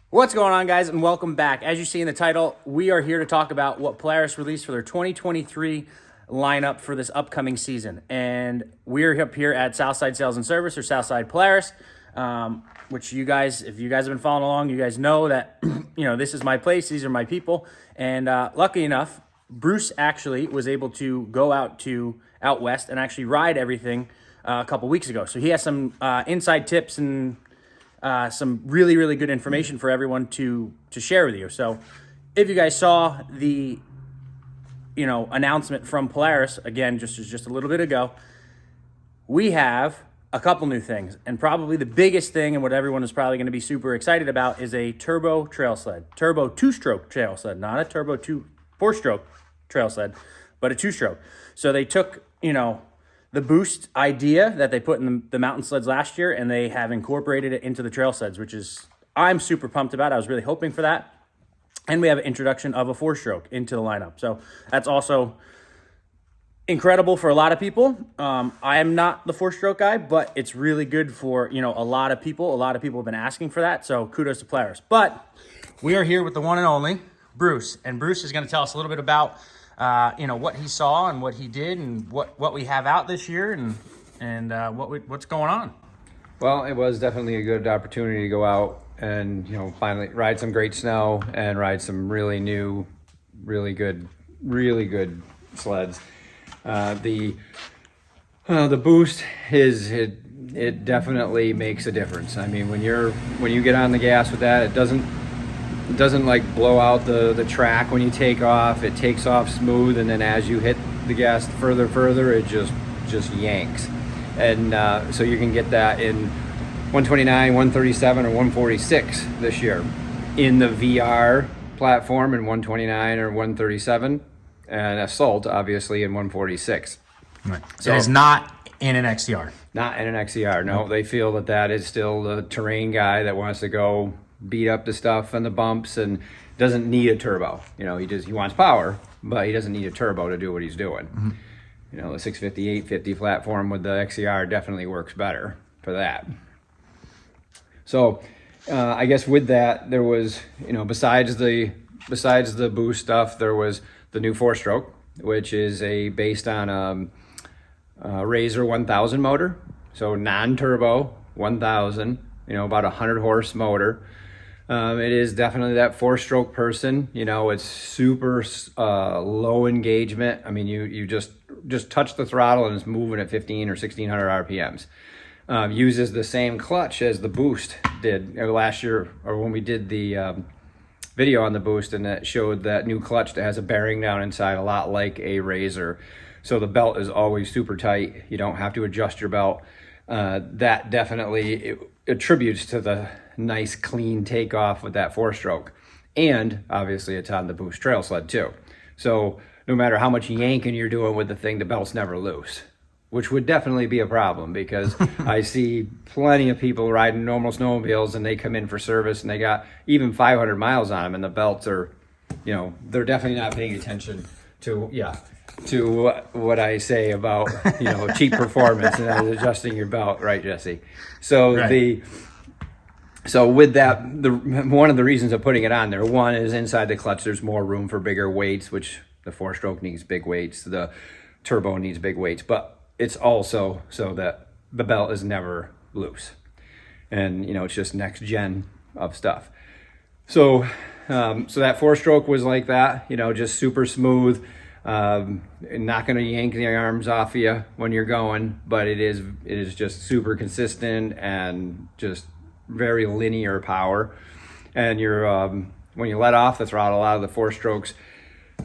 What's going on, guys, and welcome back. As you see in the title, we are here to talk about what Polaris released for their 2023 lineup for this upcoming season. And we're up here at Southside Sales and Service, or Southside Polaris, which you guys, if you guys have been following along, you guys know that, this is my place. These are my people. And lucky enough, Bruce actually was able to go out west and actually ride everything a couple weeks ago. So he has some inside tips and some really, really good information for everyone to share with you. So if you guys saw the, announcement from Polaris, again, just a little bit ago, we have a couple new things. And probably the biggest thing, and what everyone is probably going to be super excited about, is a turbo trail sled. Turbo two-stroke trail sled, not a turbo four-stroke trail sled, but a two-stroke. So they took, the Boost idea that they put in the mountain sleds last year, and they have incorporated it into the trail sleds, which is, I'm super pumped about. I was really hoping for that. And we have an introduction of a four-stroke into the lineup. So that's also incredible for a lot of people. I am not the four-stroke guy, but it's really good for, a lot of people. A lot of people have been asking for that, so kudos to Polaris. But we are here with the one and only Bruce, and Bruce is going to tell us a little bit about what he saw and what he did and what we have out this year and what's going on. Well, it was definitely a good opportunity to go out and, finally ride some great snow and ride some really new, really good sleds. The Boost it definitely makes a difference. I mean, when you get on the gas with that, it doesn't like blow out the track when you take off. It takes off smooth, and then as you hit the gas further, it just yanks. And so you can get that in 129, 137, or 146 this year in the VR platform in 129 or 137, and Assault obviously in 146. Right. So it is not in an XCR. Not in an XCR. No, they feel that is still the terrain guy that wants to go beat up the stuff and the bumps and doesn't need a turbo. He wants power, but he doesn't need a turbo to do what he's doing. Mm-hmm. The 650, 850 platform with the XCR definitely works better for that. So I guess with that, there was, besides the Boost stuff, there was the new four-stroke, which is based on a Razor 1000 motor. So non-turbo 1000, about 100 horse motor. It is definitely that four-stroke person. It's super low engagement. I mean, you just touch the throttle and it's moving at 15 or 1600 RPMs. Uses the same clutch as the Boost did last year, or when we did the video on the Boost, and that showed that new clutch that has a bearing down inside, a lot like a Razor. So the belt is always super tight. You don't have to adjust your belt. That definitely attributes to the nice clean takeoff with that four-stroke. And obviously it's on the Boost Trail Sled too. So no matter how much yanking you're doing with the thing, the belt's never loose, which would definitely be a problem, because I see plenty of people riding normal snowmobiles and they come in for service and they got even 500 miles on them, and the belts are, they're definitely not paying attention to what I say about, cheap performance and adjusting your belt, right, Jesse? So right. So with that, one of the reasons of putting it on there, one is inside the clutch, there's more room for bigger weights, which the four-stroke needs big weights, the turbo needs big weights, but it's also so that the belt is never loose. And, it's just next gen of stuff. So that four-stroke was like that, just super smooth, not going to yank the arms off you when you're going, but it is just super consistent and just very linear power. And you're when you let off the throttle, a lot of the four strokes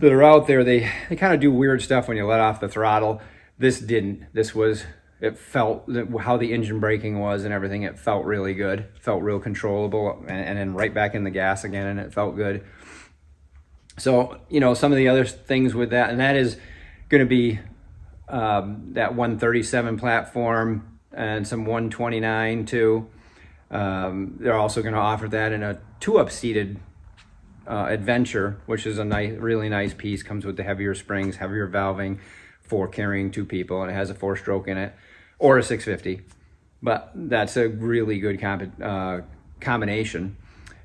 that are out there, they kind of do weird stuff when you let off the throttle. This didn't. It felt how the engine braking was and everything. It felt really good, felt real controllable, and then right back in the gas again, and it felt good. So some of the other things with that, and that is going to be that 137 platform and some 129 too. They're also going to offer that in a two-up seated Adventure, which is a really nice piece. Comes with the heavier springs, heavier valving, for carrying 2 people, and it has a 4-stroke in it, or a 650. But that's a really good combination.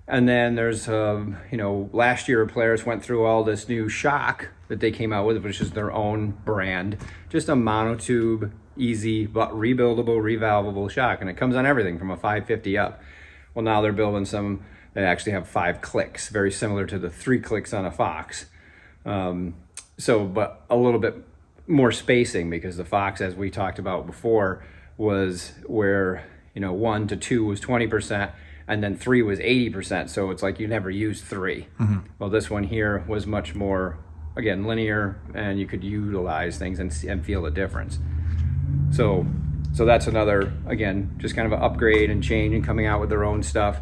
And then there's, last year Polaris went through all this new shock that they came out with, which is their own brand, just a monotube, easy but rebuildable, revalvable shock, and it comes on everything from a 550 up. Well, now they're building some that actually have 5 clicks, very similar to the 3 clicks on a Fox. But a little bit more spacing, because the Fox, as we talked about before, was where 1 to 2 was 20%, and then 3 was 80%. So it's like you never used 3. Mm-hmm. Well, this one here was much more, again, linear, and you could utilize things and feel the difference. So that's another, again, just kind of an upgrade and change, and coming out with their own stuff,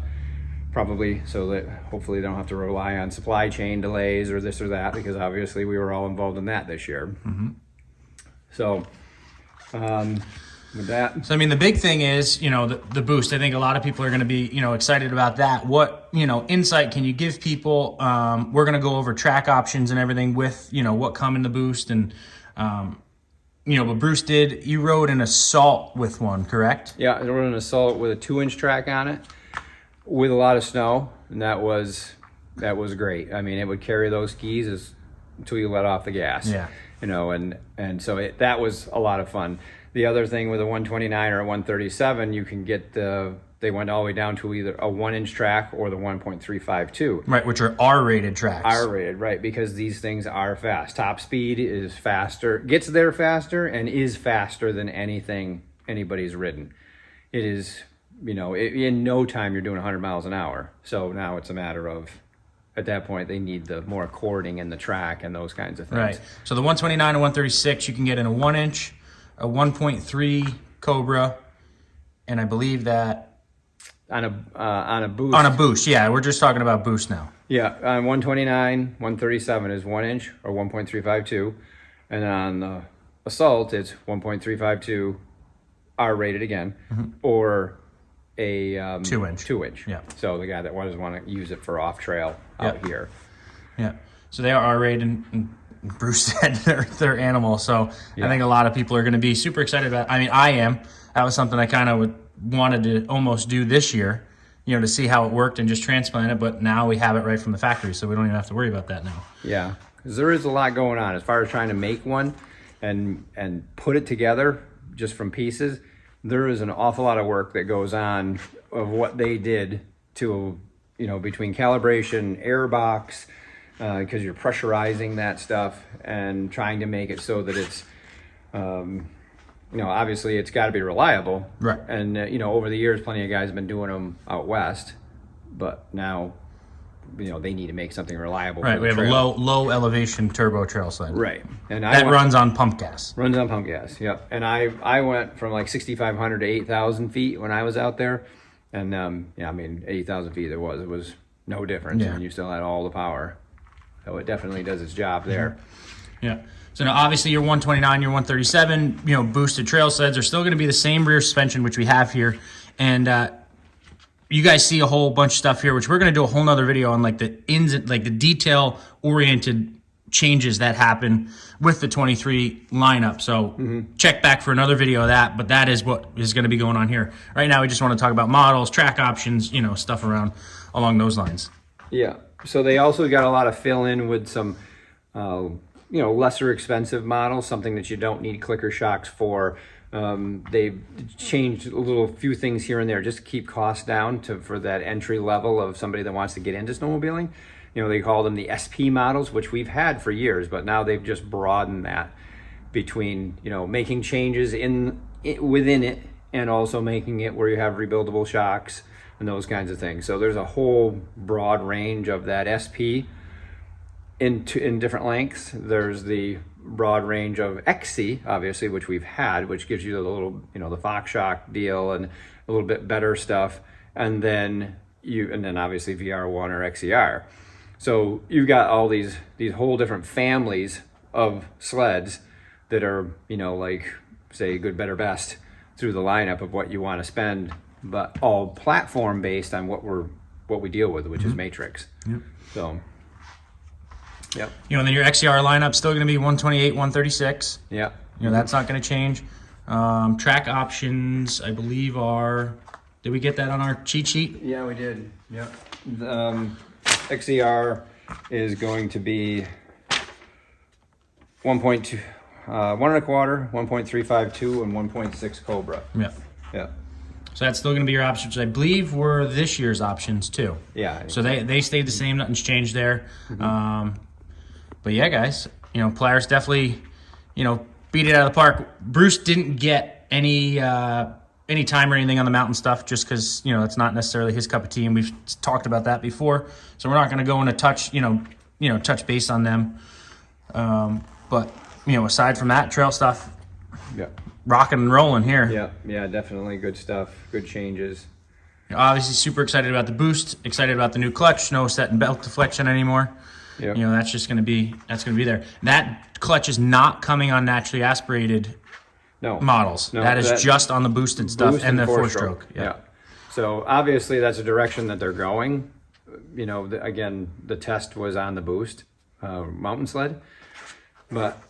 probably so that hopefully they don't have to rely on supply chain delays or this or that, because obviously we were all involved in that this year. Mm-hmm. So with that. So, I mean, the big thing is, the boost. I think a lot of people are going to be, excited about that. What, insight can you give people? We're going to go over track options and everything with, what come in the boost. And, but Bruce you rode an Assault with one, correct? Yeah, I rode an Assault with a 2-inch track on it with a lot of snow, and that was great. I mean, it would carry those skis until you let off the gas. Yeah. And so that was a lot of fun. The other thing with a 129 or a 137, you can get they went all the way down to either a 1-inch track or the 1.352. Right, which are R-rated tracks. R-rated, right, because these things are fast. Top speed is faster, gets there faster, and is faster than anything anybody's ridden. It is, in no time you're doing 100 miles an hour. So now it's a matter of, at that point, they need the more cording in the track and those kinds of things. Right. So the 129 and 136, you can get in a 1-inch, a 1.3 Cobra, and I believe that on a boost. On a boost, yeah. We're just talking about boost now. Yeah, on 129, 137 is 1-inch or 1.352, and on the Assault it's 1.352 R-rated again, mm-hmm. or a 2-inch. 2-inch. Yeah. So the guy that doesn't want to use it for off trail out here. Yeah. So they are R-rated, and Bruce said they're animal. So I think a lot of people are going to be super excited about. I mean, I am. That was something I kind of wanted to almost do this year, to see how it worked and just transplant it. But now we have it right from the factory, so we don't even have to worry about that now. Yeah, because there is a lot going on as far as trying to make one and put it together just from pieces. There is an awful lot of work that goes on of what they did to, between calibration, air box, because you're pressurizing that stuff and trying to make it so that it's, obviously it's got to be reliable. Right. And, over the years, plenty of guys have been doing them out west, but now, they need to make something reliable. Right. We have trail. a low elevation turbo trail sled. Right. And that runs on pump gas. Runs on pump gas. Yep. And I went from like 6,500 to 8,000 feet when I was out there. And, 8,000 feet it was no difference. Yeah. And you still had all the power. So it definitely does its job there. Yeah. So now obviously your 129, your 137, boosted trail sleds are still going to be the same rear suspension, which we have here. And you guys see a whole bunch of stuff here, which we're going to do a whole nother video on, like the the detail oriented changes that happen with the 23 lineup. So check back for another video of that, but that is what is going to be going on here. Right now we just want to talk about models, track options, stuff along those lines. Yeah. So they also got a lot of fill in with some, lesser expensive models, something that you don't need clicker shocks for. They've changed a few things here and there just to keep costs down for that entry level of somebody that wants to get into snowmobiling. They call them the SP models, which we've had for years, but now they've just broadened that between, making changes within it and also making it where you have rebuildable shocks and those kinds of things. So there's a whole broad range of that SP in different lengths. There's the broad range of XC, obviously, which we've had, which gives you the little, the Fox shock deal and a little bit better stuff. And then obviously VR1 or XCR. So you've got all these whole different families of sleds that are, like say good, better, best through the lineup of what you want to spend, but all platform based on what we deal with, which is Matrix. Yep. So Yep. You know, and then your XCR lineup still going to be 128, 136. Yeah. You know, that's not going to change. Track options, I believe, are. Did we get that on our cheat sheet? Yeah, we did. Yep. XCR is going to be 1.2, 1.25, 1.352, and 1.6 Cobra. Yeah. Yeah. So that's still going to be your options, which I believe were this year's options too. Yeah. So they stayed the same. Nothing's changed there. But yeah, guys, you know, Polaris definitely, you know, beat it out of the park. Bruce didn't get any time or anything on the mountain stuff, just because, you know, it's not necessarily his cup of tea, and we've talked about that before. So we're not going to go into touch base on them. But you know, aside from that, trail stuff, Yeah. rocking and rolling here. Yeah. Yeah. Definitely good stuff. Good changes. Obviously, super excited about the boost. Excited about the new clutch. No set and belt deflection anymore. Yep. You know, that's gonna be there. That clutch is not coming on naturally aspirated No. models. No, that is just on the boosted stuff Boost and the four four-stroke. Yeah. So obviously that's a direction that they're going. You know, again, the test was on the boost mountain sled, but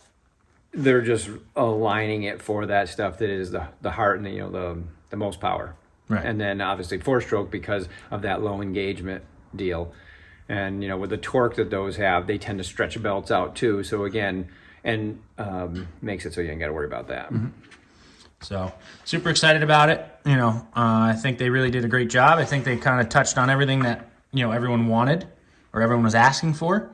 they're just aligning it for that stuff that is the heart and the most power. Right. And then obviously four-stroke because of that low engagement deal. And, you know, with the torque that those have, they tend to stretch belts out too. So again, and makes it so you ain't got to worry about that. So super excited about it. You know, I think they really did a great job. I think they kind of touched on everything that, you know, everyone wanted or everyone was asking for.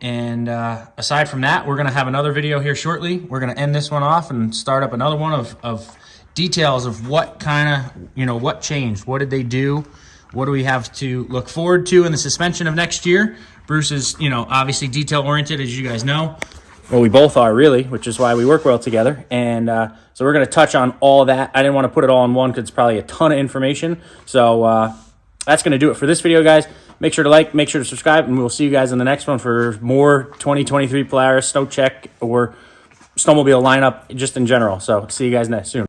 And aside from that, we're going to have another video here shortly. We're going to end this one off and start up another one of details of what kind of, you know, what changed. What did they do? What do we have to look forward to in the suspension of next year? Bruce is, you know, obviously detail-oriented, as you guys know. Well, we both are, really, which is why we work well together. And so we're going to touch on all that. I didn't want to put it all in one because it's probably a ton of information. So that's going to do it for this video, guys. Make sure to like, make sure to subscribe, and we'll see you guys in the next one for more 2023 Polaris Snow Check or Snowmobile lineup just in general. So see you guys soon.